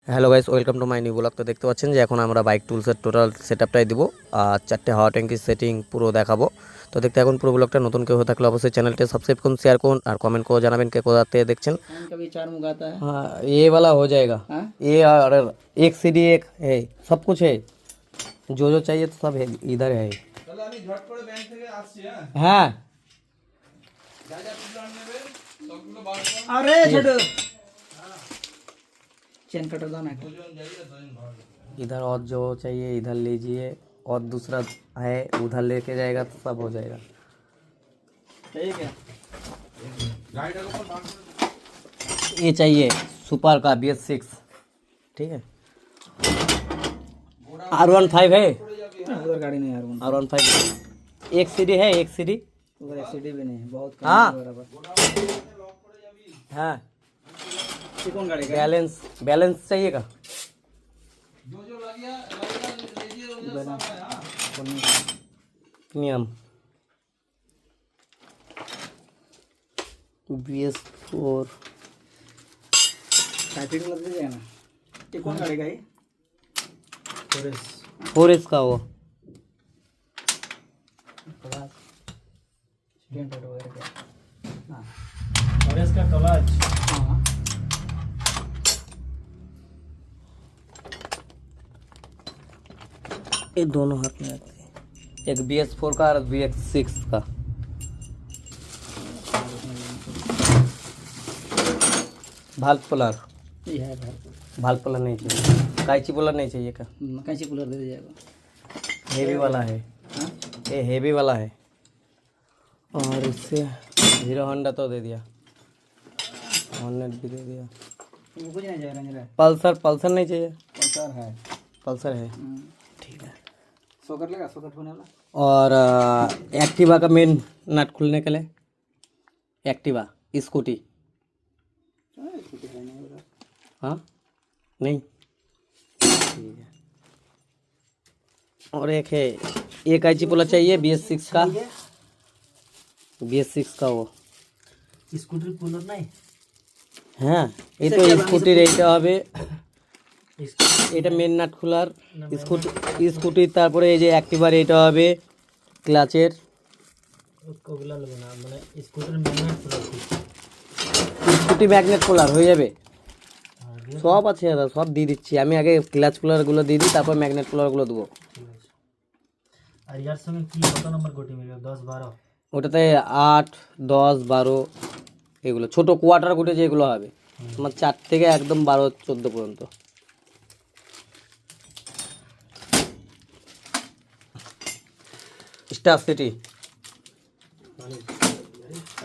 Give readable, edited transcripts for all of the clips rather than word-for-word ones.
Hello guys, welcome to my new blog. তো দেখতে পাচ্ছেন যে এখন আমরা বাইক টুলসের টোটাল সেটআপটাই দিব আর 4টে হাওয়া ট্যাঙ্কি সেটিং পুরো দেখাবো। তো দেখতে এখন পুরো ব্লগটা নতুন কেউ হয়ে থাকলে অবশ্যই চ্যানেলটা সাবস্ক্রাইব করুন, শেয়ার করুন আর কমেন্ট করে জানাবেন কে কোথা থেকে দেখছেন। कभी चार मुंह आता है। हाँ, ये वाला हो जाएगा। हाँ? ये और एक सीडी एक है, सब कुछ है, जो जो चाहिए तो सब है, इधर है। তাহলে আমি ঝট করে ব্যাংক থেকে আসছি। হ্যাঁ, हाँ যা যা প্ল্যান নেবে সবগুলো বার করুন। अरे छोटू चेन कटर दाना है। দুজন যাইয়ে দুজন ঘর। इधर और जो चाहिए इधर लीजिए, और दूसरा है उधर लेके जाएगा तो सब हो जाएगा। ठीक है। গাড়িটার উপর বার করে ये चाहिए सुपर का BS6, ठीक है। R15 है, उधर गाड़ी नहीं यार R15 एक सीडी है, एक सीडी। उधर एक्सीडी भी नहीं है, बहुत कम हाँ। है बराबर। हाँ, ये कौन गाड़ी का? बैलेंस बैलेंस चाहिएगा। जो जो लगिया लीजिए उधर सब है। हाँ, नियम BS4 टाइपिंग लग जाएगा ना। ये कौन गाड़ी का है? 4S का वो। स्टैंड वगैरह का। हाँ। और इसका क्लच हाँ। ये दोनों हाथ में आते हैं, एक BS4 का और BS6 का। भाल पुलर, ये है भाई। भाल पुलर नहीं चाहिए, काइची पुलर नहीं चाहिए का। कैसे कूलर दे दीजिएगा? हेवी वाला है, हाँ? ये हेवी वाला है। और इससे हीरो होंडा तो दे दिया, हॉर्नेट भी दे दिया। ये कुछ नहीं जाएगा मेरा। पल्सर, पल्सर नहीं चाहिए, पल्सर है। पल्सर है, ठीक है। सॉकेट लेगा, सॉकेट होने वाला। और एक्टिवा का मेन नट खुलने के लिए, एक्टिवा स्कूटी। स्कूटी है नहीं उधर। हाँ नहीं, ठीक है। और एक है, एक आईची पोला चाहिए BS6 का, BS6 का वो। स्कूटर कूलर नहीं হ্যাঁ, এই তো স্কুটির এইটা হবে, এটা মেন নাট খোলার স্কুটির। তারপরে এই যে অ্যাক্টিভার এইটা হবে ক্লাচের। ওগুলা নেবে না, মানে স্কুটার ম্যাগনেট কূলার স্কুটি ম্যাগনেট খোলার হয়ে যাবে, সব আছে দাদা, সব দিয়ে দিচ্ছি আমি। আগে ক্লাচ কুলারগুলো দিয়ে দিই, তারপর ম্যাগনেট কুলারগুলো দেবো। ঠিক আছে। আর ইয়ার সঙ্গে কি কত নম্বর গোটি মিলবে? 10-12? ওটাতে 8, 10, 12 এগুলো ছোট কোয়ার্টার গুটে যেগুলো হবে তোমার 4 থেকে একদম 12, 14 পর্যন্ত। স্টার সিটি,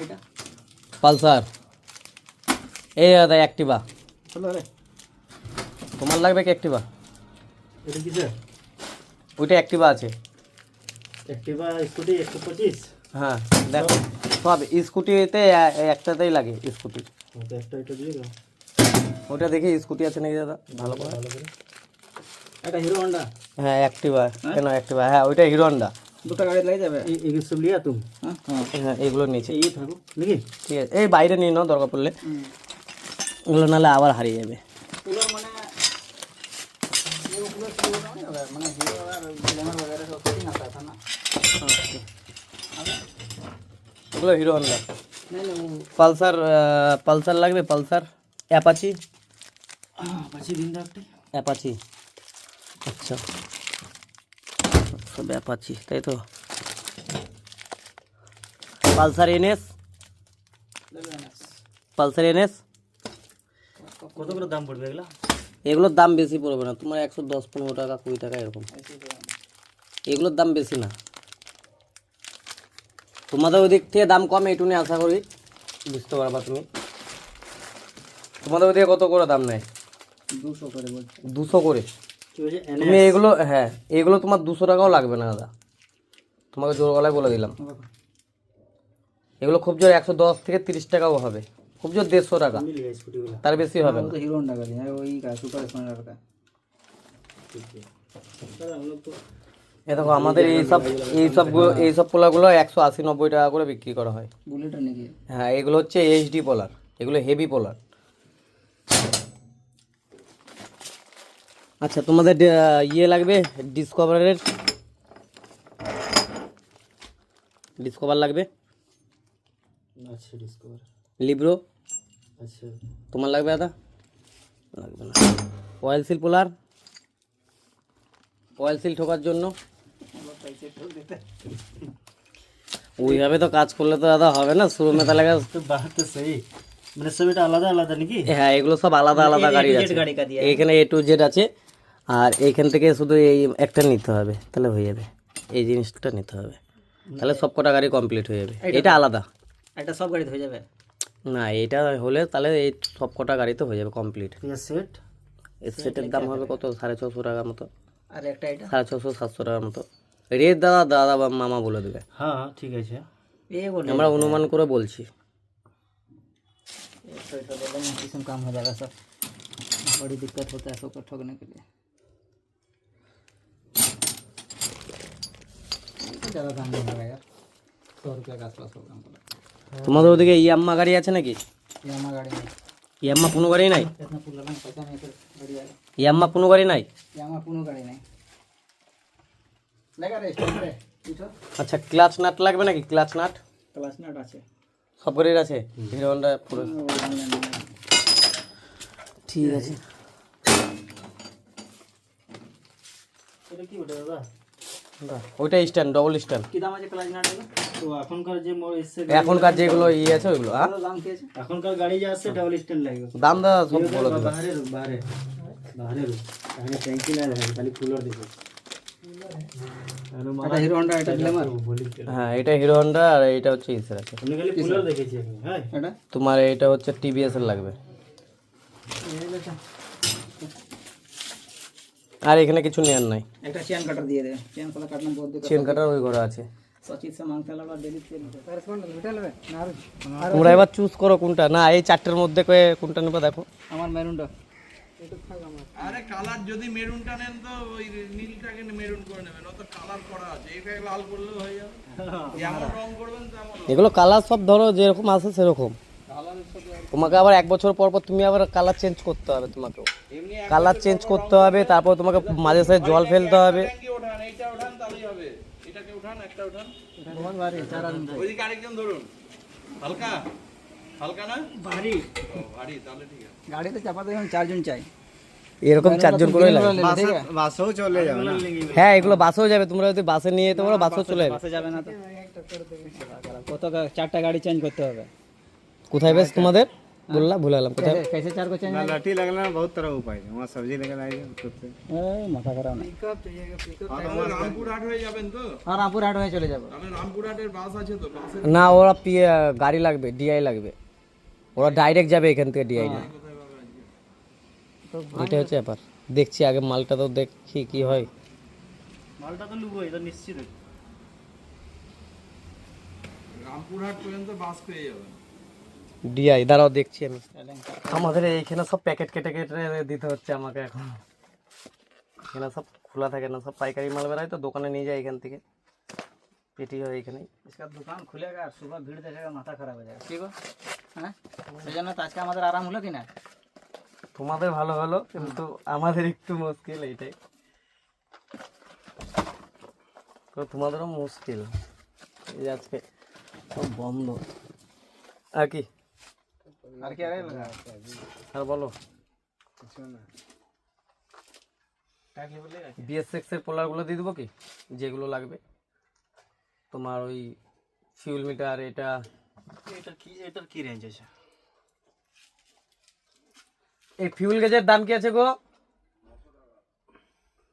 এটা পালসার, এই দাদা অ্যাক্টিভা। চলো রে। তোমার লাগবে কি অ্যাক্টিভা? এটা কি স্যার? ওইটা অ্যাক্টিভা আছে। অ্যাক্টিভা স্কুটি 125? হ্যাঁ দেখো, সব স্কুটিতে একটাতেই লাগে স্কুটি। তো একটা এটা দিয়ে দাও ওটা দেখি স্কুটি আছে নাকি দাদা ভালো করে। ভালো করে। এটা হিরো হন্ডা। হ্যাঁ অ্যাক্টিভা, কেন অ্যাক্টিভা? হ্যাঁ ওইটা হিরো হন্ডা। দুটো গাড়ি লেগে যাবে। এই সব লিয়া তুমি? হ্যাঁ হ্যাঁ। হ্যাঁ এগুলো নিচে, এই থাকো নাকি? ঠিক আছে। এই বাইরে নিয়ে নাও দরকার পড়লে, এগুলো নাহলে আবার হারিয়ে যাবে। कूलर माने ये कूलर से होता नहीं होगा, माने हीरो और ग्लैमर वगैरह सब सेटिंग आता था ना। এগুলো হিরো হন্ডা। नहीं नहीं वो পালসার, পালসার লাগবে, পালসার, অ্যাপাচি, पाची दिन रात অ্যাপাচি। আচ্ছা সব অ্যাপাচি তাই তো। পালসার NS, ले लेना। Pulsar NS। কত করে দাম পড়বে এগুলা? এগুলোর দাম বেশি পড়বে না তোমার, 110, 15 টাকা, 20 টাকা এরকম। ऐसे ही तो এগুলোর দাম বেশি না, তোমাদের ওই দিক থেকে দাম কম, এইটু নিয়ে আশা করি বুঝতে পারবা তুমি। তোমাদের ওই দিকে কত করে দাম নেয়? 200 করে বল। 200 করে। কি বলছে? তুমি এগুলো, হ্যাঁ এগুলো তোমার 200 টাকাও লাগবে না দাদা, তোমাকে জোর গলায় বলে দিলাম। এগুলো খুব জোর 110 থেকে 30 টাকাও হবে, খুব জোর 150 টাকা, মিল গেছে স্কুটিগুলো। তার বেশি হবে वो না। तो हीरो होंडा का है, वही का सुपर स्प्लेंडर का। ঠিক আছে স্যার हम लोग तो এ দেখো আমাদের এইসব পোলাগুলো 180-90 টাকা করে বিক্রি করা হয়। বুলেটের নাকি? হ্যাঁ এগুলো হচ্ছে HD পোলার, এগুলো হেভি পোলার। আচ্ছা তোমাদের ইয়ে লাগবে ডিসকভারের ডিসকভার লাগবে, अच्छा डिस्कवर লিব্রো अच्छा তোমার লাগবে দাদা? লাগবে না। অয়েল সিল পোলার, অয়েল সিল ঠোকার জন্য। ওইভাবে তো কাজ করলে তো দাদা হবে না, শোরুমে তাহলে तो बात तो सही মানে সব এটা আলাদা আলাদা নাকি? হ্যাঁ এগুলো সব আলাদা আলাদা গাড়ি আছে, গাড়ি কা দিয়া এখানে A to Z আছে, আর এইখান থেকে শুধু এই একটা নিতে হবে তাহলে হয়ে যাবে, এই জিনিসটা নিতে হবে তাহলে সব কটা গাড়ি কমপ্লিট হয়ে যাবে। এটা আলাদা এটা সব গাড়িতে হয়ে যাবে। না, এটা হলে তাহলে এই সব কটা গাড়িতে হয়ে যাবে কমপ্লিট। ये सेट এর সেটের দাম হবে কত, 650 টাকার মতো, আর একটা এটা 650 700 টাকার মতো রেট। দাদা দাদা বা মামা বলে দেবে, हाँ हाँ ठीक है ये बोले আমরা অনুমান করে বলছি। तो इतना बोला किस्म काम हो जाएगा सब, बड़ी दिक्कत होता है सबको ठगने के लिए। तो ज़्यादा दाम नहीं होगा यार, 100 रुपये का आसपास होगा हमको लगता তোমাদের ওদিকে ইয়াম্মা গাড়ি আছে নাকি? है। ये हमारा गाड़ी में ইয়াম্মা কোনো গাড়ি নাই? इतना पुल लगाने पैसा नहीं तो गाड़ी आएगा। ইয়াম্মা কোনো গাড়ি নাই? ये हमारा पुनो गाड़ी नहीं लगा रे स्टैंड पे इठो আচ্ছা ক্লাচ নাট লাগবে নাকি? ক্লাচ নাট क्लास नाट আছে সব গাড়ির আছে, হিরো হন্ডা পুরো ঠিক আছে। এটা কি ওটা দাদা? ওইটা স্ট্যান্ড, ডবল স্ট্যান্ড। কি দাম আছে ক্লাস নাট এর? তো এখনকার যে এসছে এখনকার যেগুলো ইয়ে আছে ওইগুলো কত দাম কি আছে? এখনকার গাড়ি যা আছে ডাবল স্ট্যান্ড লাগবে। দাম দাদা সব বলে দেবো। বাহারে রুক বাহারে বাহারে রুক এখানে ট্যাঙ্কি না দেখেন খালি কুলার দেখো। এটা হিরো হন্ডা, এটা গ্ল্যামার। হ্যাঁ এটা হিরো হন্ডা আর এটা হচ্ছে ইসের আছে। আমি খালি কুলার দেখেছি এখানে। হ্যাঁ এটা তোমার এটা হচ্ছে টিভিএস এর লাগবে। আর এখানে কিছু নেয়ার নাই, একটা চেন কাটার দিয়ে দে, চেন সালা কাটনা বহুত দিক্कत। চেন কাটার ওই ঘরে আছে। सचित से मांगते लगा डेली चेन करेस्पॉन्ड মিটার নেবে না আর তোমরা এবার চুজ করো কোনটা, না এই চারটের মধ্যে কোনটা নেবে দেখো। আমার মেরুনটা আরে কালার যদি মেরুনটা নেন তো ওই নীলটাকে মেরুন করে নেবেন, অত কালার করা আছে, এটাকে লাল করলে হয়ে যাবে। যেমন রং করবেন তেমন এগুলো কালার সব ধরো যেরকম আছে সেরকম, তোমাকে আবার 1 বছর পর পর তুমি আবার কালার চেঞ্জ করতে হবে, তোমাকে এমনি কালার চেঞ্জ করতে হবে, তারপর তোমাকে মাঝে সাঝে জল ফেলতে হবে। ট্যাঙ্কি ওঠান, এইটা ওঠান তাহলেই হবে। এটাকে উঠান, একটা উঠান, बहुत भारी चार आदमी ওইদিকে আরেকজন ধরুন। হালকা হালকা না भारी ও, ভারী তাহলে ঠিক আছে। गाड़ी तो चापाते हम 4 जन चाहिए এরকম 4 জন করে লাগে। ठीक है বাসেও চলে যাবে না। হ্যাঁ এগুলো বাসেও যাবে, তোমরা যদি বাসে নিয়ে যেতে পারো বাসেও চলে যাবে। বাসে যাবে না তো কত চারটা গাড়ি চেঞ্জ করতে হবে। কোথায় বেশ তোমাদের বললা, ভুলে গেলাম কোথায়। कैसे चार को चेंज লাঠি লাগলে बहुत तरह उपाय है वहाँ सब्जी लेकर आएंगे माथा खराब नहीं তাহলে রামপুরহাট হয়ে যাবেন তো? हाँ रामपुर हाट হয়ে চলে যাব। তাহলে রামপুরহাটের বাস আছে তো? বাসে না ওরা গাড়ি লাগবে, ডিআই লাগবে, ওরা ডাইরেক্ট যাবে এখান থেকে ডিআই না। এটা হচ্ছে ব্যাপার, দেখছি আগে মালটা তো দেখি কি হয়। মালটা তো লুবো এটা নিশ্চিত। রামপুরহাট পর্যন্ত বাস পেয়ে যাবেন। ডিআই দাঁড়াও দেখছি আমি। আমাদের এইখানে সব প্যাকেট কেটে কেটে দিতে হচ্ছে আমাকে এখন, এখানে সব খোলা থাকে না, সব পাইকারি মাল বেরোয় তো দোকানে নিয়ে যায় এখান থেকে, পেটি হয় এখানেই। इसका दुकान खुलेगा और सुबह भीड़ देखेगा माथा खराब हो जाएगा ठीक है हैं সেজন্য তো আজকে আমাদের আরাম হলো কি না। তোমাদের ভালো হলো কিন্তু আমাদের একটু মুশকিল এইটাই, তো তোমাদেরও মুশকিল। এই যে আজকে সব বন্ধ আর কি, আর কি আরে আর বলো। টাইপ বলেगा বিএস6 এর পোলারগুলো দিয়ে দেবো কি, যেগুলো লাগবে তোমার ওই ফিউল মিটার। এটার কি রেঞ্জ আছে? এই ফিউল গেজের দাম কি আছে গো?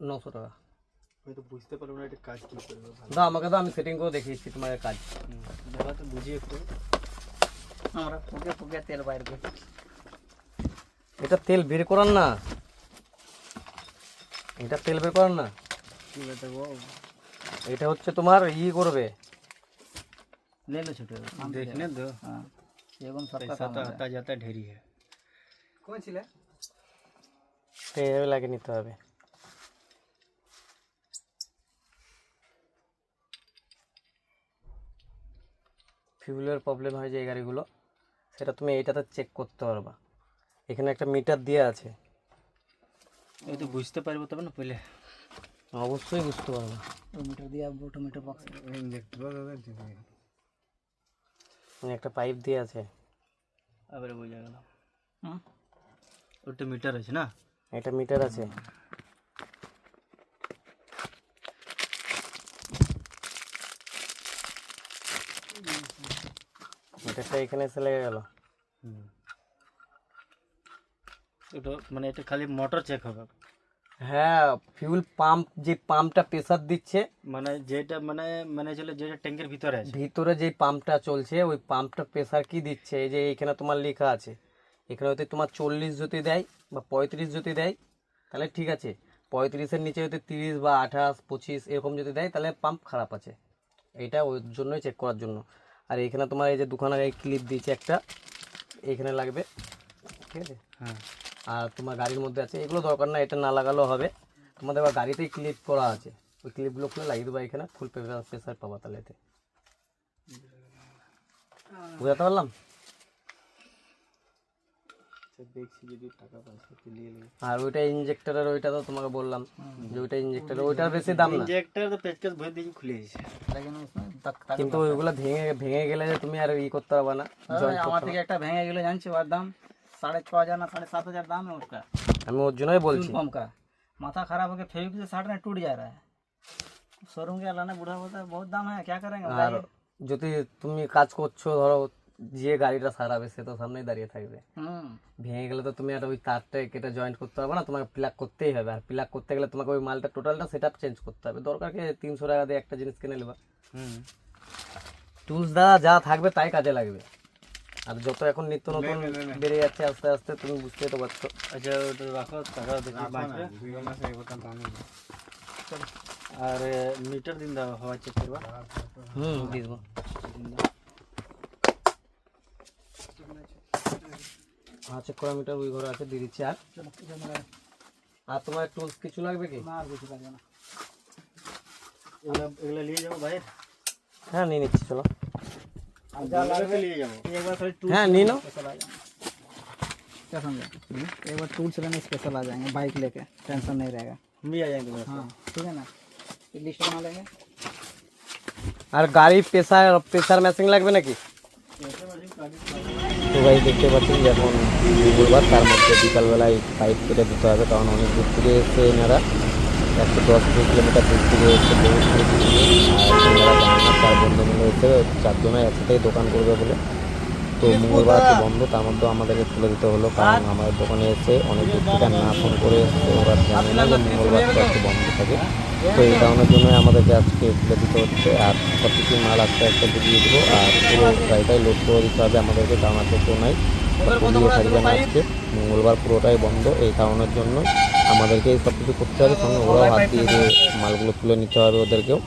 900 টাকা। আমি তো বুঝতে পারলাম না এটা কাজ কি করবে। দাও আমাকে দাও, আমি সেটিং করে দেখিয়েছি তোমাকে কাজ। দাদা তো বুঝি একটু। আমরা ফুকে ফুকে তেল বাইর করি। এটা তেল বের করার না, এটা তেল বের করার না, কি বলবো এটা হচ্ছে তোমার করবে। ले लो छोटे देखने दो। हाँ एवं सबका पैसा तो आता जाता ढेरी है। कौन ছিল তেল লাগিয়ে নিতে হবে। ফিউলের প্রবলেম হয় যে এই গাড়িগুলো, সেটা তুমি এইটাতে চেক করতে পারবা। এখানে একটা মিটার দেওয়া আছে, এই তো বুঝতে পারবো তবে না পহলে অবশ্যই বুঝতে পারবো। মিটার দিয়ে আসবো মিটার বক্স একটা পাইপ দিয়ে আছে, আবার বোঝা গেল। ওটা মিটার আছে না? একটা মিটার আছে। মিটারটা এখানে এসে লেগে গেল। এটা মানে এটা খালি মোটর চেক হবে? হ্যাঁ, ফিউল পাম্প, যে পাম্পটা প্রেসার দিচ্ছে, মানে যেটা মানে মানে চলে যেটা ট্যাঙ্কের ভিতরে আছে, ভিতরে যে পাম্পটা চলছে ওই পাম্পটা প্রেসার কি দিচ্ছে, এই যে এখানে তোমার লেখা আছে, এখানে যদি তোমার 40 যদি দেয় বা 35 যদি দেয় তাহলে ঠিক আছে, 35-এর নিচে যদি 30 বা 28, 25 এরকম যদি দেয় তাহলে পাম্প খারাপ আছে। এইটা ওর জন্যই চেক করার জন্য। আর এখানে তোমার এই যে দুখানা এই ক্লিপ দিয়েছে, একটা এখানে লাগবে, ঠিক আছে। হ্যাঁ। আর তোমার গাড়ির মধ্যে আছে, এগুলো দরকার না, এটা না লাগালেও হবে। তোমাদের আবার গাড়িতেই ক্লিপ করা আছে, ওই ক্লিপগুলো খুলে লাগিয়ে দেবো এখানে, ফুল প্রেসার পাবা তাহলে এতে। বুঝাতে পারলাম? দেখছি যদি টাকা পয়সা নিয়ে নেবে। আর ওইটা ইনজেক্টরের, ওইটা তো তোমাকে বললাম যে ওইটা ইনজেক্টরের, ওইটার বেশি দাম না। ইনজেক্টর তো পেচকাস ভরে দিয়ে খুলে দিয়েছে, কিন্তু ওইগুলো ভেঙে গেলে যে তুমি আর ই করতে পারবে না। আমার থেকে একটা ভেঙে গেলে জানছি ওর দাম 6,500 না 7,500 दाम है उसका। আমি ওর জন্যই বলছি। पंप का माथा खराब होकर फेविक से साटने टूट जा रहा है। शोरूम के लाना बूढ़ा बोलता है बहुत दाम है, क्या करेंगे আর যদি তুমি কাজ করছো, ধরো যে গাড়িটা সারাবে সে তো সামনেই দাঁড়িয়ে থাকবে, ভেঙে গেলে তো তুমি আর ওই তারটা কেটে জয়েন্ট করতে পারবে না, তোমাকে প্লাগ করতেই হবে। আর প্লাগ করতে গেলে তোমাকে ওই মালটা টোটালটা সেটআপ চেঞ্জ করতে হবে। দরকার কি 300 টাকা দিয়ে একটা জিনিস কিনে নেবা। টুলস দ্বারা যা থাকবে তাই কাজে লাগবে। আর যত এখন নিত্য নতুন বেড়ে যাচ্ছে আস্তে আস্তে, তুমি বুঝতেই তো পারছো। আচ্ছা ওটা রাখো, টাকা দেখি বাঁচবে। আর মিটার দিন দাও, হাওয়া চেক করবা। দিয়ে দেবো। হ্যাঁ, চেক করা মিটার ওই ঘরে আছে, দিয়ে দিচ্ছি। আর তোমার টুলস কিছু লাগবে কি? ना कुछ लगे ना। এগুলো নিয়ে যাবো ভাই। হ্যাঁ, নিয়ে নিচ্ছি, চলো। এগুলো নিয়ে যাবো। एक बार खाली टूल হ্যাঁ, নিয়ে নাও। स्पेशल आ जाएंगे, क्या समझे? एक बार टूल चलाने स्पेशल आ जाएंगे, बाइक लेके टेंशन नहीं रहेगा। हम भी आ जाएंगे मेरे हाँ ठीक है ना, लिस्ट बना लेंगे। আর গাড়ি প্রেসার ম্যাচিং লাগবে নাকি? তো ভাই দেখতে পাচ্ছেন যে এখন মঙ্গলবার, তার মধ্যে বিকালবেলায় পাইপ কেটে দিতে হবে, কারণ অনেক দূর থেকে এসে এনারা 110 কিলোমিটার দূর থেকে এসে বহু সারি কিছু আর এনারা জানে না, তার বন্ধু মিলে এসে 4 জনে একসাথেই দোকান করবে বলে। তো মঙ্গলবার আছে বন্ধ, তার মধ্যেও আমাদেরকে তুলে দিতে হলো, কারণ আমাদের দোকানে এসে অনেক দূর থেকে না ফোন করে এসে ওরা জানে না যে মঙ্গলবার তো আজকে বন্ধ থাকে। তো এই কারণের জন্য আমাদেরকে আজকে তুলে দিতে হচ্ছে। আর সব কিছু মাল আস্তে আস্তে বুঝিয়ে দেবো, আর পুরো গাড়িটাই লোড করে দিতে হবে আমাদেরকে, কারণ আজকে কেউ নাই, পুলিয়ে থাকবে না আজকে, মঙ্গলবার পুরোটাই বন্ধ। এই কারণের জন্য আমাদেরকে এই সব কিছু করতে হবে, সঙ্গে ওরাও হাত দিয়ে দিয়ে মালগুলো তুলে নিতে হবে, ওদেরকেও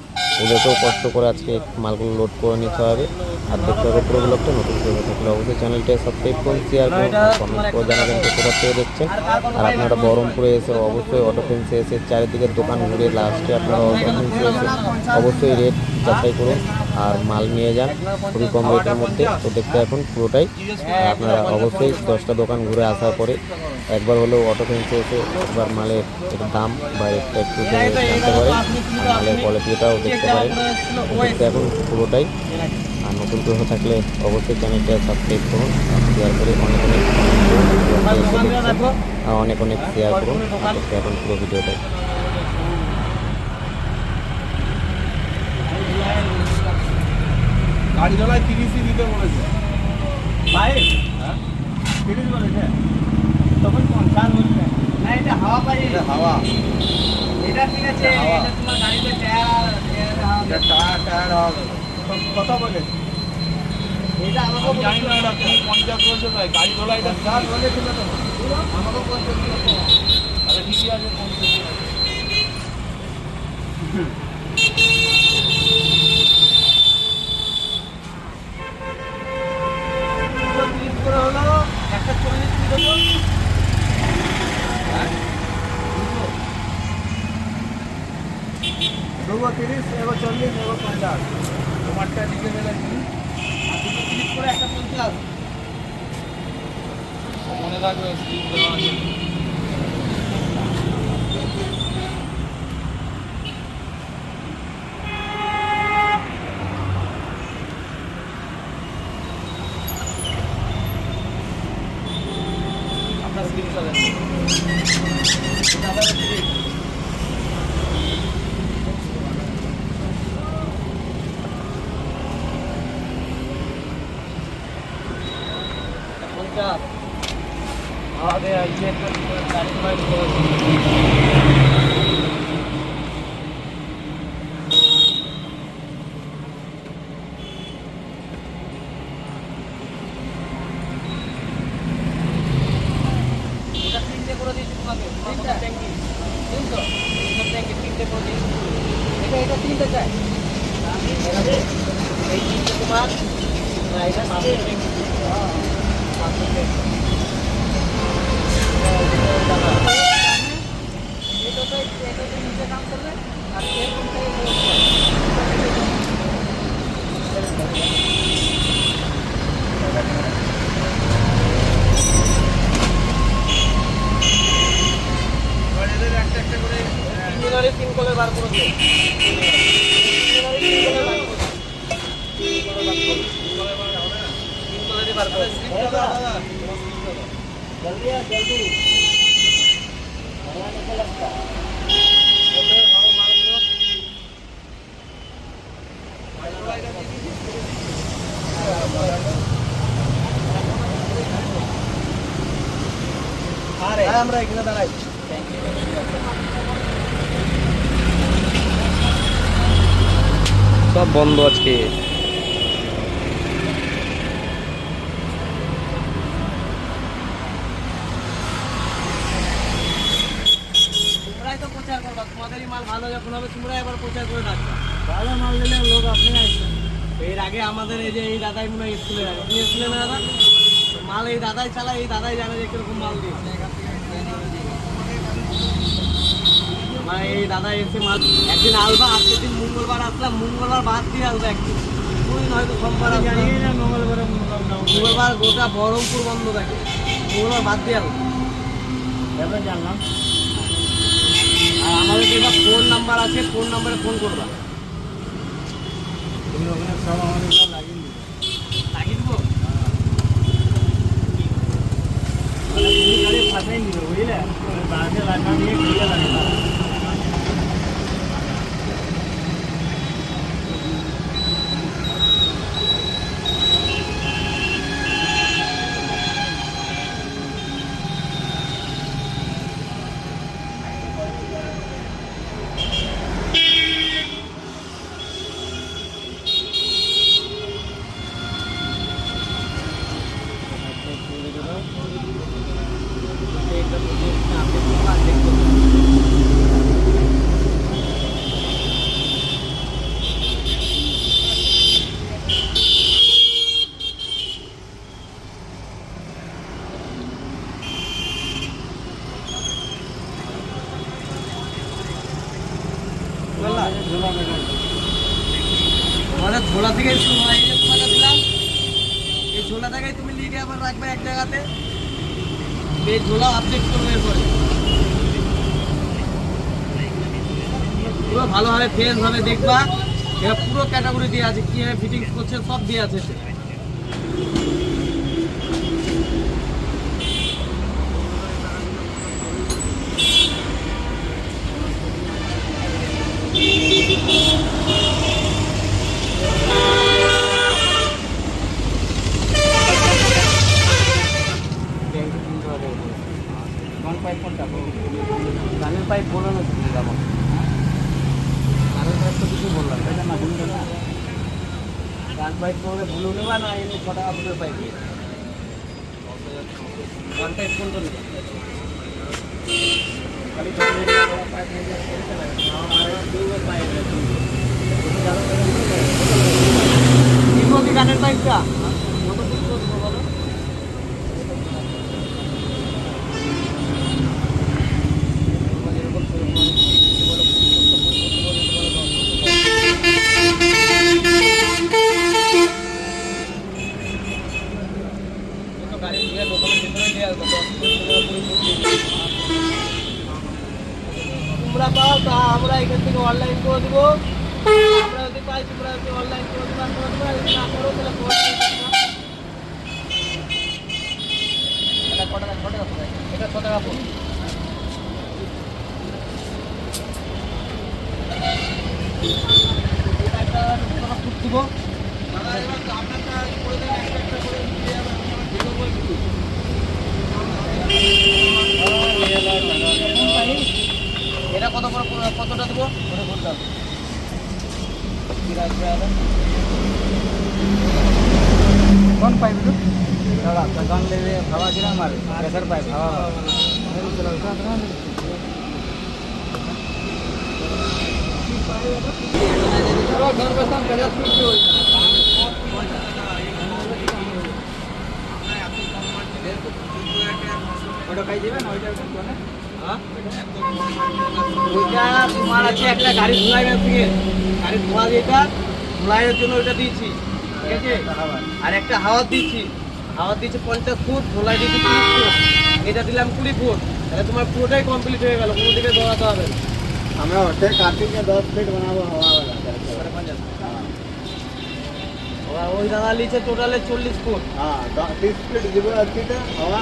কষ্ট করে আজকে মালগুলো লোড করে নিতে হবে। আর দেখতে হবে পুরো ব্লগটা। নতুন করে থাকলে অবশ্যই চ্যানেলটা সাবস্ক্রাইব করুন, শেয়ার করুন, কমেন্ট করে জানাবেন যে কোথা থেকে দেখছেন। আর আপনারা বহরমপুরে এসে অবশ্যই অটো ফেন্সে এসে চারিদিকে দোকান ঘুরে লাস্টে আপনারা অটো ফেন্সে এসে অবশ্যই রেট যাচাই করুন আর মাল নিয়ে যান খুবই কম রেটের মধ্যে। তো দেখতে এখন পুরোটাই আপনারা অবশ্যই 10টা দোকান ঘুরে আসার পরে একবার হলেও অটো ফেন্সে এসে একবার মালের দাম বা রেটটা একটু জানতে পারেন, আর মালের কোয়ালিটিটাও দেখতে পারেন। দেখতে এখন পুরোটাই। আর নতুন কেউ থাকলে অবশ্যই চ্যানেলটা সাবস্ক্রাইব করুন, শেয়ার করে অনেক অনেক শেয়ার করুন। দেখতে এখন পুরো ভিডিওটাই। গাড়ি চালায় 30ই দিতে বলেছে। भाई 30 বলেছে তখন 50 বলছে না, এটা হাওয়া পাই, এটা হাওয়া, এটা ঠিক আছে, এটা তোমার গাড়িতে টায়ার এটা টায়ার হবে। কত বলে? এটা আমাকে আমি জানি না এটা কি 50 বলছে, তাই গাড়ি ধোলা এটা 50 বলেছিল তো, আমাকে 50 ছিল তো। আরে ঠিকই আছে 50। হলো একটা 40 দেবো, দুটো 30, এগো 40, এগো 50। তোমারটা লিখে দেবে কি? আর দুটো 30 করে একটা 50। মনে থাকবে স্লিপ দেওয়া আছে। এটা তিনটে চাই এই তিনটে তোমার না এটা মাত্র এটাতে নিচে কাম করবে আর এরকমটাই এবার এদের একটা একটা করে ইঞ্জিনিয়ারিং 3 কলের বার করে দিও जल्दी आ जल्दी भगवान को लगता ओके भाव मार लो अरे আমরা এখানে দাঁড়াই থ্যাংক ইউ সব বন্ধ আজকে। তোমরাই তো প্রচার করবা তোমাদেরই মাল ভালো যখন হবে তোমরাই আবার প্রচার করে রাখবা ভালো মাল দিলে লোক আপনি আসবেন এর আগে আমাদের এই যে এই দাদাই মনে হয় স্কুলে আগে তুমি স্কুলে না দাদা মাল এই দাদাই চালায় এই দাদাই জানে যে কিরকম মাল দিয়ে মানে এই দাদা এসে মাল একদিন আলবা আজকের দিন মঙ্গলবার আসলাম মঙ্গলবার বাদ দিয়ে আলবা একদিন কোনদিন হয়তো সোমবার জানি না মঙ্গলবার গোটা বহরমপুর বন্ধ থাকে মঙ্গলবার বাদ দিয়ে আলবা এবার জানলাম আর আমাদের যেটা ফোন নাম্বার আছে ফোন নাম্বারে ফোন করবা তুমি ওখানে সব আমাদের সব লাগিয়ে দিবে লাগিয়ে দেবো তুমি খালি ফাটাই দিবে বুঝলে বাসে লাগা নিয়ে ঘুরে লাগবে আমাদের ঝোলা থেকে শুরু হয় এই যে তোমাকে দিলাম এই ঝোলা থেকেই তুমি লিখে আবার রাখবে এক জায়গাতে এই ঝোলা আপডেট করবে এরপরে পুরো ভালোভাবে ফ্রেশভাবে দেখবা এটা পুরো ক্যাটাগরি দিয়ে আছে কীভাবে ফিটিংস করছে সব দিয়ে আছে গানের পাইপ বলো না যাবো গানের পাইপ তো কিছু বললাম তাই না গান পাইপ বললে ভুলো নেবা না এমনি 6 টাকা ফুটের পাইপ গান পাইপ কোনটা নেবে খালি পাইপ নিয়ে গানের পাইপটা কত ফুট করবো বলো তোমরা পাও তা আমরা এখান থেকে অনলাইন করে দেবো আমরা যদি পাই তোমরা যদি অনলাইন করে দেবো তোমরা যদি না করো তাহলে এটা কত টাকা এটা 6 টাকা পড়বে এটা ফুট দিব এটা কত করে কতটা দেবো ওটা বলতাম কোন পাইপ দাদা গান দেবে হাওয়া কিনা মারে প্রেসার পাইপ হাওয়া ওইটা তোমার আছে একটা গাড়ি ধুলাই থেকে গাড়ি ধোয়া যেটা ধুলাইয়ের জন্য ওইটা দিয়েছি, ঠিক আছে? আর একটা হাওয়া দিচ্ছি, হাওয়া দিচ্ছি 50 ফুট, ধুলাই দিচ্ছি 30 ফুট, এটা দিলাম 20 ফুট। তাহলে তোমার পুরোটাই কমপ্লিট হয়ে গেল, কোনো দিকে দৌড়াতে হবে না। আমরা হোটেল কার্তিকে 10 ফিট বানাবো হওয়াওয়ালা। ওই দাদা লিখছে টোটালে 40 ফুট। হ্যাঁ 30 ফিট দিব আজকেটা হওয়া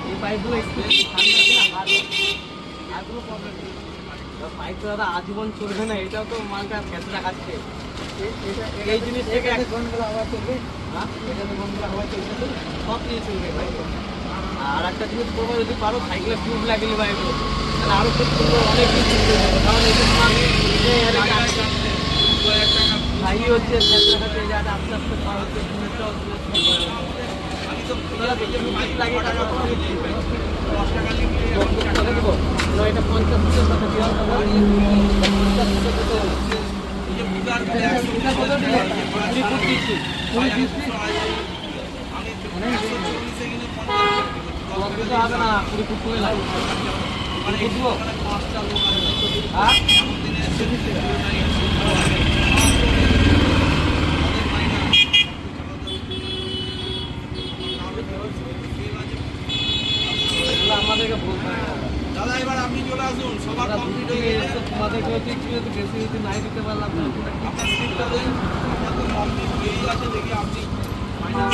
এই পাইপগুলো একটু ঠান্ডা আছে না, হাত আর কোনো প্রবলেম নেই। পাইপ তো দাদা আজীবন চলবে না, এটাও তো মালটা ফেসে রাখাচ্ছে। এই জিনিস থেকে কোনগুলো আবার চলবে? হ্যাঁ, এটাতে কোনগুলো হাওয়া চলবে তো সব কিছু চলবে ভাই। আর একটা জিনিস করবো, যদি পারো সাইকেলে টিউব লাগিয়ে বা এগুলো, তাহলে আরও কিছু অনেক কিছু চলবে। কারণ এই যে তোমার ভাই হচ্ছে ফেসে রাখাচ্ছে, এই জায়গাটা আস্তে আস্তে পার হচ্ছে, জিনিসটা হচ্ছে লাগিয়ে টাকা পাওয়া যাচ্ছে। 10 টাকা দেবো না, এটা 50 ফুটের সাথে দেওয়া হবে। 50 ফুটের কত হচ্ছে? এটা কত দিলে? 20 ফুট দিচ্ছি। 20 দিচ্ছি। তোমার দিতে হবে না, 20 ফুট করে লাগবে। 20 ফুট দিব? হ্যাঁ? এগুলো আমাদেরকে বলতে হবে না। দাদা এবার আপনি চলে আসুন, সবার কমপ্লিট হয়ে গেছে। তোমাদেরকে হচ্ছে একটু যদি বেশি যদি নাই দিতে পারলাম না। আপনার সিটটা দেন, আপনার তো কমপ্লিট হয়েই আছে, দেখি আপনি ফাইনাল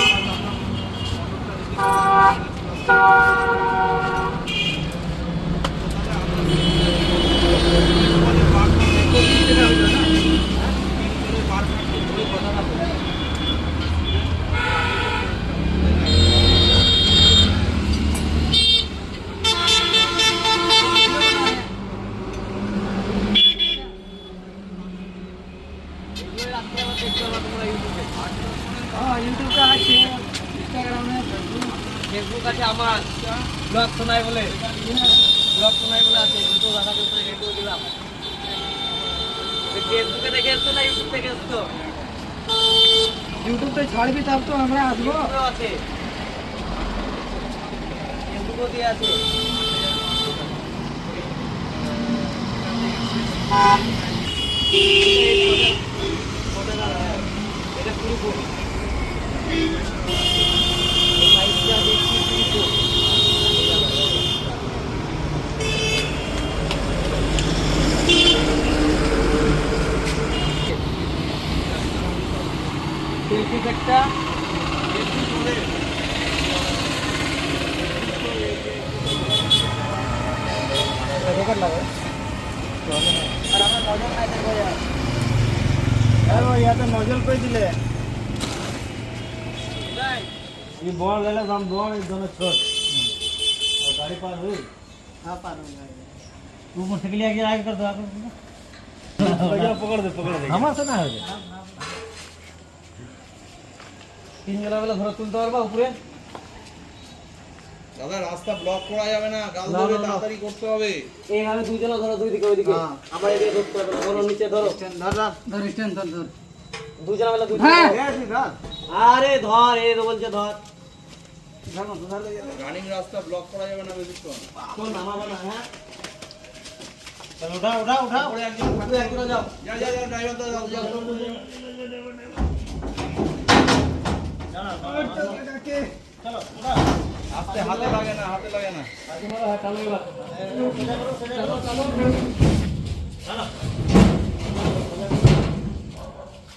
ইউটিউবে আছে, ইনস্টাগ্রামে, ফেসবুক আছে আমার, ব্লগ শোনাই বলে, ব্লগ শোনাই বলে আছে। কিন্তু দাদাকে তো রেডিও দিলাম। ফেসবুকে দেখে এসছো না ইউটিউব থেকে এসছো? ইউটিউবে ছাড়বি তার তো আমরা আসবো। ইউটিউবেও আছে, ফেসবুকেও দিয়ে আছে। এটা শুরু করুন। একটা নজল করে দিলে ये बॉल ले लो, हम बॉल इस दोनों छोड़ और गाड़ी पार हुई। हाँ पार हो तू मोटरसाइकिल आगे आगे कर दो, पकड़ दे हमारे से ना हो जाए। 3 জনের বেলা ধরে তুলতে পারবা উপরে? দাদা রাস্তা ব্লক করা যাবে না, গাল ধরে তাড়াতাড়ি করতে হবে। এইভাবে 2 জন ধরো, 2 দিকে ওইদিকে। আবার এদিকে ধরতে হবে, ধরো নিচে ধরো। ধর 2 জনের বেলা 2 হ্যাঁ আরে ধর, এই তো বলছে ধর। রানিং রাস্তা ব্লক করা যাবে না বেশিক্ষণ। কোন নামাবো না? হ্যাঁ चल उठा उठा उठा উপরে একজন যাও। যা যা যা ড্রাইভার দাদা যাও। चलो उठा আস্তে, হাতে লাগে না, হাতে লাগে না।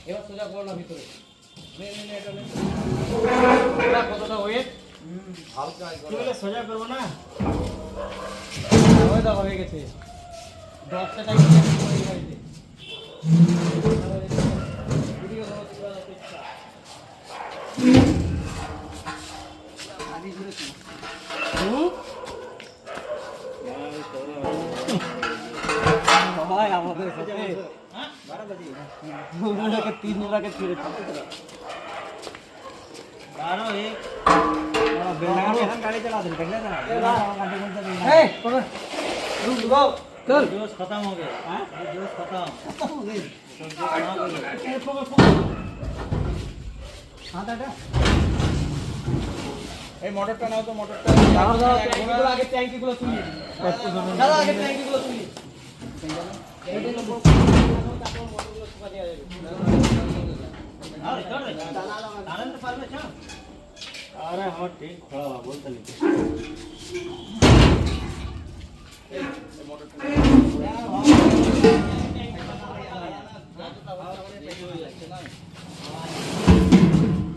এবার সোজা করো না ভিতরে। এটা কতটা ওয়েট? হালকা सोजा करबो ना। ওই দেখো হয়ে গেছে। 10টা টাইম হয়ে গেছে। ভিডিও করো পুরো অপেক্ষা। আদি জুড়ে কি? ভাই আমাদের সাথে 12 বাজে। ওনাকে 3 রাকে ছেড়ে দিতে। 12 1 गाड़ी चला दे, देख ले ना। ए पकड़। चल जोश खत्म हो गया हाँ जोश खत्म এই মোটরটা নাও তো, মোটরটা দাঁড়াও ট্যাঙ্কিগুলো আগে ট্যাঙ্কিগুলো তুলি দাদা আগে ট্যাঙ্কিগুলো তুলি अरे हाँ ठीक खड़ा हुआ बोलता नहीं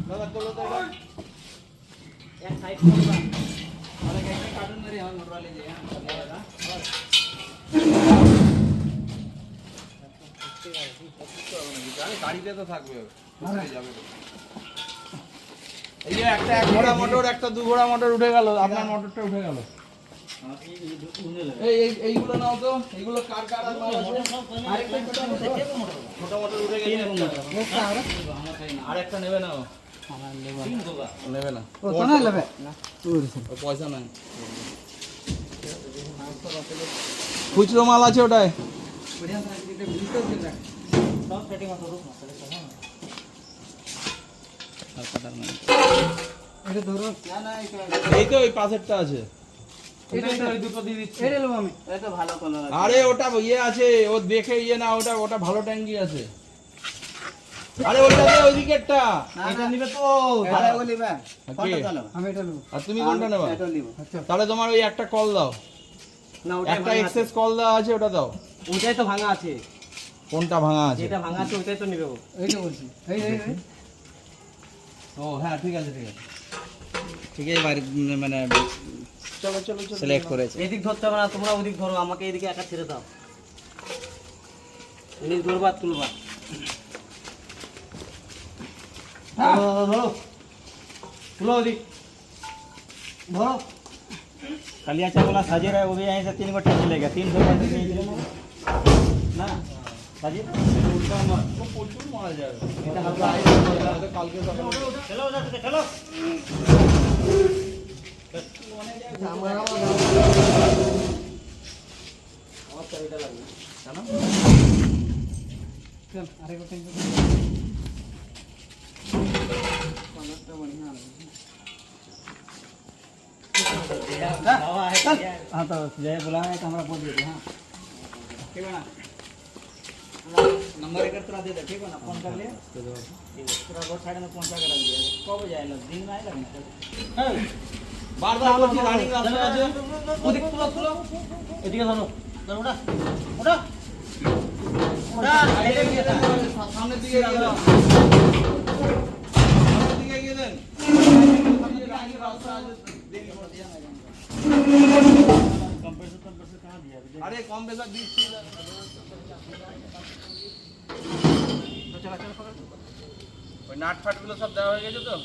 দাদা তোলো তো এবার। এক সাইড করবা আরে গাড়ি কাটুন মেরে আমার মোটর वाले যে হ্যাঁ গাড়িতে তো থাকবে, কোথায় যাবে? এই যে একটা 1 ঘোড়া মোটর, একটা 2 ঘোড়া মোটর উঠে গেল, আপনার মোটরটা উঠে গেল। এইগুলো নাও তো, এইগুলো কার কার আর মাল আছে? আরেকটা ছোট মোটর উঠে গেছে। আরেকটা নেবে না ও? নেবে না ও কোনা নেবে না ও পয়সা নাই। খুচরো মাল আছে ওটায়। এই তো ওই পাশেরটা আছে। আরে ওটা ইয়ে আছে, ও দেখে ইয়ে না, ওটা ওটা ভালো ট্যাঙ্কি আছে। আরে ওটা দে ওইদিকেরটা। এটা নিবে তো ভাড়া ও নিবে। আমি এটা নেব। আর তুমি কোনটা নেবা? এটা নিব। তাহলে তোমার ওই একটা কল দাও। না ওটা একটা এক্সেস কল দেওয়া আছে, ওটা দাও। ওটাই তো ভাঙা আছে। কোনটা ভাঙা আছে? যেটা ভাঙা আছে ওটাই তো নিবে ও। এইটা বলছি। এই ও হ্যাঁ ঠিক আছে ঠিক আছে। ঠিক আছে এবার মানে চলো চলো চলো সিলেক্ট করেছে। এদিক ধরতে হবে না, তোমরা ওদিক ধরো, আমাকে এদিকে একা ছেড়ে দাও। এদিক ধরবা তুলবা। ধরো তুলো ওদিক ধরো। कलिया चावला साजे रहा है वो भी यहीं से 3 गो टैंक लेगा 300 का नहीं चलेगा ना साजे উল্টা মার, ও প্রচুর মারা যাবে। এটা হালকা কালকে সকালে चलो उधर से चलो हाँ तो जय बोला है तो हमारा बोल देते हाँ ठीक है ना नंबर एक तरह दे दे ठीक है ना फोन कर लिया पूरा रोड साइड में पहुंचा के रख दिया कब जाएगा दिन में आएगा বারবার বলছি রানিং রাস্তা আছে। ওদিক তুলো তুলো এদিকে ধরো ধরো ওটা ওটা ওটা সাইডে গিয়ে দাও। সামনের দিকে গিয়ে দেন, সামনের দিকে গিয়ে দেন। সামনের দিকে রানিং রাস্তা আছে, দেখি ওরা দিয়া না কেন। कंप्रेसर कहाँ दिया আরে কম বেশা দিচ্ছি। ওই নাট ফাট গুলো সব দেওয়া হয়ে গেছে তো?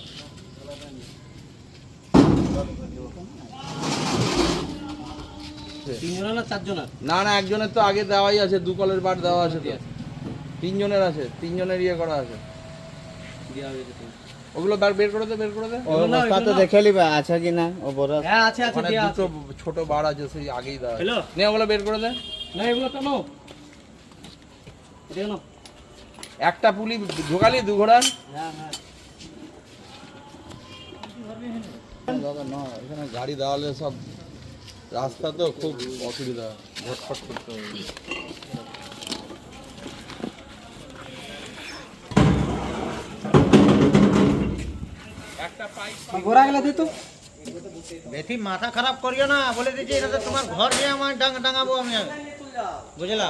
তিনজনা না চারজনা? না না একজনের তো আগে দেওয়াই আছে, 2 কলের বার দেওয়া আছে তো। 3 জনের আছে, 3 জনের ইয়ে করা আছে। দেওয়া হয়েছে তো। ওগুলো বের করে দে, বের করে দে। बस्ता तो देखे ली अच्छा कि ना वो बोरा হ্যাঁ আছে আছে ওখানে দেওয়া আছে। দুটো ছোট বার আছে, সেই আগেই দেওয়া আছে। हेलो নে ওগুলো বের করে দে। না এগুলো তো নাও দেখো। একটা পুলি ঢোকালি 2 ঘোড়ার। হ্যাঁ হ্যাঁ দাদা না এখানে গাড়ি দাঁড়ালে সব রাস্তা তো খুব অসুবিধা, ঝটফট করতে হবে। একটা পাইপ গোরা গেলা দে তো। বেশি মাথা খারাপ করিও না বলে দিচ্ছি এটা তো তোমার ঘর নিয়ে আমার ডাঙাবো আমি বুঝলা